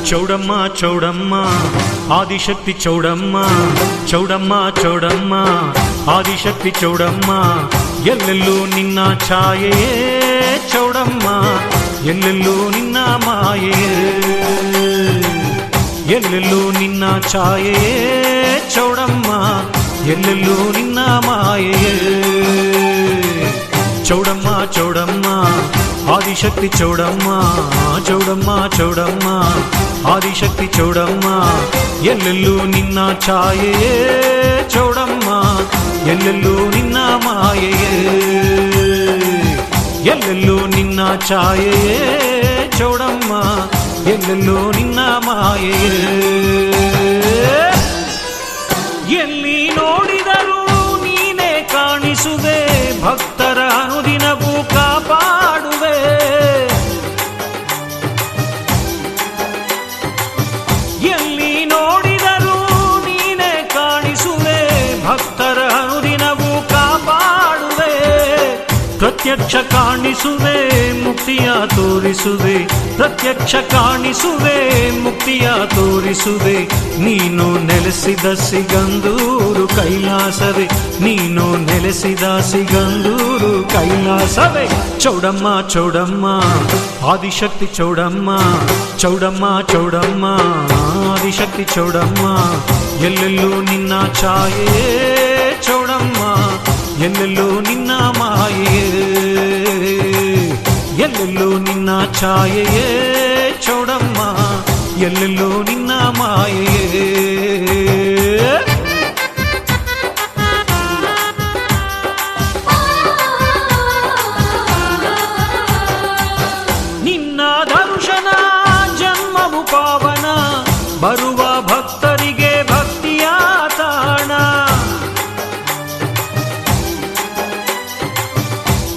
ಚೌಡಮ್ಮ ಚೌಡಮ್ಮ ಆದಿಶಕ್ತಿ ಚೌಡಮ್ಮ ಚೌಡಮ್ಮ ಚೌಡಮ್ಮ ಆದಿಶಕ್ತಿ ಚೌಡಮ್ಮ ಎಲ್ಲೆಲ್ಲೂ ನಿನ್ನ ಛಾಯೆಯೇ ಚೌಡಮ್ಮ ಎಲ್ಲೆಲ್ಲೂ ನಿನ್ನ ಮಾಯೆಯೇ ಎಲ್ಲೆಲ್ಲೂ ನಿನ್ನ ಛಾಯೆಯೇ ಚೌಡಮ್ಮ ಎಲ್ಲೆಲ್ಲೂ ನಿನ್ನ ಮಾಯೆಯೇ ಚೌಡಮ್ಮ ಚೌಡಮ್ಮ ಆದಿಶಕ್ತಿ ಚೌಡಮ್ಮ ಚೌಡಮ್ಮ ಚೌಡಮ್ಮ ಆದಿಶಕ್ತಿ ಚೌಡಮ್ಮ ಎಲ್ಲೆಲ್ಲೂ ನಿನ್ನ ಛಾಯೆಯೇ ಚೌಡಮ್ಮ ಎಲ್ಲೆಲ್ಲೂ ನಿನ್ನ ಮಾಯೆಯೇ ಎಲ್ಲೆಲ್ಲೂ ನಿನ್ನ ಛಾಯೆಯೇ ಚೌಡಮ್ಮ ಎಲ್ಲೆಲ್ಲೂ ನಿನ್ನ ಮಾಯೆಯೇ ಎಲ್ಲಿ ನೋಡಿದರೂ ನೀನೇ ಕಾಣಿಸುವೆ ಭಕ್ತರ ಅನುದಿನವೂ ಕಾಪಾಡುವೆ ಎಲ್ಲಿ ನೋಡಿದರೂ ನೀನೇ ಕಾಣಿಸುವೆ ಭಕ್ತರ ಅನುದಿನವೂ ಕಾಪಾಡುವೆ ಪ್ರತ್ಯಕ್ಷ ಕಾಣಿಸುವೆ ಮುಕ್ತಿಯ ತೋರಿಸುವೆ ಪ್ರತ್ಯಕ್ಷ ಕಾಣಿಸುವೆ ಮುಕ್ತಿಯ ತೋರಿಸುವೆ ನೀನು ನೆಲೆಸಿದ ಸಿಗಂದೂರು ಕೈಲಾಸವೇ ನೀನು ನೆಲೆಸಿದ ಸಿಗಂದೂರು ಕೈಲಾಸವೇ ಚೌಡಮ್ಮ ಚೌಡಮ್ಮ ಆದಿಶಕ್ತಿ ಚೌಡಮ್ಮ ಚೌಡಮ್ಮ ಚೌಡಮ್ಮ ಆದಿಶಕ್ತಿ ಚೌಡಮ್ಮ ಎಲ್ಲೆಲ್ಲೂ ನಿನ್ನ ಛಾಯೆಯೇ ಚೌಡಮ್ಮ ಎಲ್ಲೆಲ್ಲೂ ನಿನ್ನ ಮಾಯೆಯೇ ಎಲ್ಲೆಲ್ಲೂ ನಿನ್ನ ಛಾಯೆಯೇ ಚೌಡಮ್ಮ ಎಲ್ಲೆಲ್ಲೂ ನಿನ್ನ ಮಾಯೆಯೇ ನಿನ್ನ ದರ್ಶನ ಜನ್ಮವು ಪಾವನ ಬರುವ ಭಕ್ತರಿಗೆ ಭಕ್ತಿಯ ತಾಣ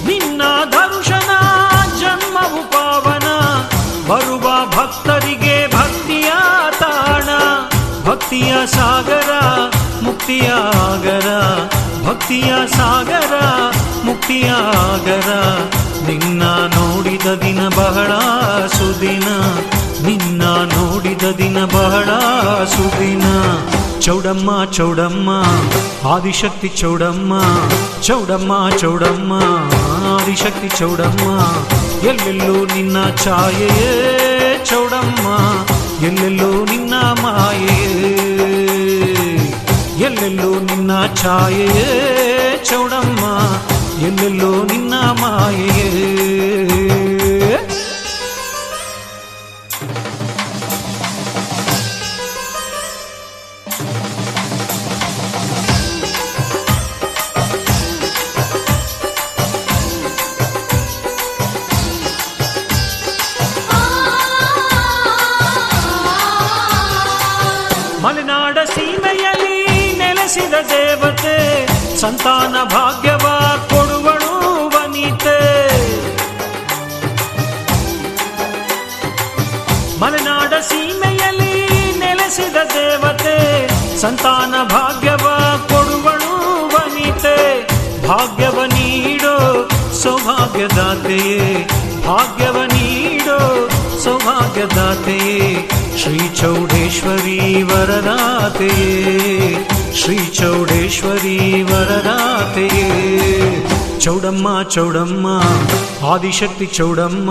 ನಿನ್ನ ದರ್ಶನ ಜನ್ಮವು ಪಾವನ ಬರುವ ಭಕ್ತರಿಗೆ ಭಕ್ತಿಯ ತಾಣ ಭಕ್ತಿಯ ಸಾಗರ ಮುಕ್ತಿಯ ಆಗರ ಭಕ್ತಿಯ ಸಾಗರ ಮುಕ್ತಿಯ ಆಗರ ನಿನ್ನ ನೋಡಿದ ದಿನ ಬಹಳ ಸುದಿನ ನಿನ್ನ ನೋಡಿದ ದಿನ ಬಹಳ ಸುದಿನ ಚೌಡಮ್ಮ ಚೌಡಮ್ಮ ಆದಿಶಕ್ತಿ ಚೌಡಮ್ಮ ಚೌಡಮ್ಮ ಚೌಡಮ್ಮ ಆದಿಶಕ್ತಿ ಚೌಡಮ್ಮ ಎಲ್ಲೆಲ್ಲೂ ನಿನ್ನ ಛಾಯೆಯೇ ಚೌಡಮ್ಮ ಎಲ್ಲೆಲ್ಲೂ ನಿನ್ನ ಮಾಯೆಯೇ ಎಲ್ಲೆಲ್ಲೂ ನಿನ್ನ ಛಾಯೆಯೇ ಚೌಡಮ್ಮ ಎಲ್ಲೆಲ್ಲೂ ನಿನ್ನ ಮಾಯೆಯೇ ಮಲೆನಾಡ ಸೀಮೆಯಲ್ಲಿ ನೆಲೆಸಿದ ದೇವತೆ ಸಂತಾನ ಭಾಗ್ಯವ ಕೊಡುವಳು ವನಿತೆ ಮಲೆನಾಡ ಸೀಮೆಯಲ್ಲಿ ನೆಲೆಸಿದ ದೇವತೆ ಸಂತಾನ ಭಾಗ್ಯವ ಕೊಡುವಳು ವನಿತೆ ಭಾಗ್ಯವ ನೀಡೋ ಸೌಭಾಗ್ಯದಾತೆಯೇ ಭಾಗ್ಯವ ನೀಡೋ ಸೌಭಾಗ್ಯದಾತೆಯೇ ಶ್ರೀ ಚೌಡೇಶ್ವರಿ ವರದಾತೆಯೇ ಶ್ರೀ ಚೌಡೇಶ್ವರಿ ವರದಾತೆಯೇ ಚೌಡಮ್ಮ ಚೌಡಮ್ಮ ಆದಿಶಕ್ತಿ ಚೌಡಮ್ಮ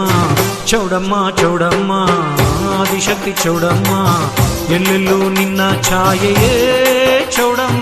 ಚೌಡಮ್ಮ ಚೌಡಮ್ಮ ಆದಿಶಕ್ತಿ ಚೌಡಮ್ಮ ಎಲ್ಲೆಲ್ಲೂ ನಿನ್ನ ಛಾಯೆಯೇ ಚೌಡಮ್ಮ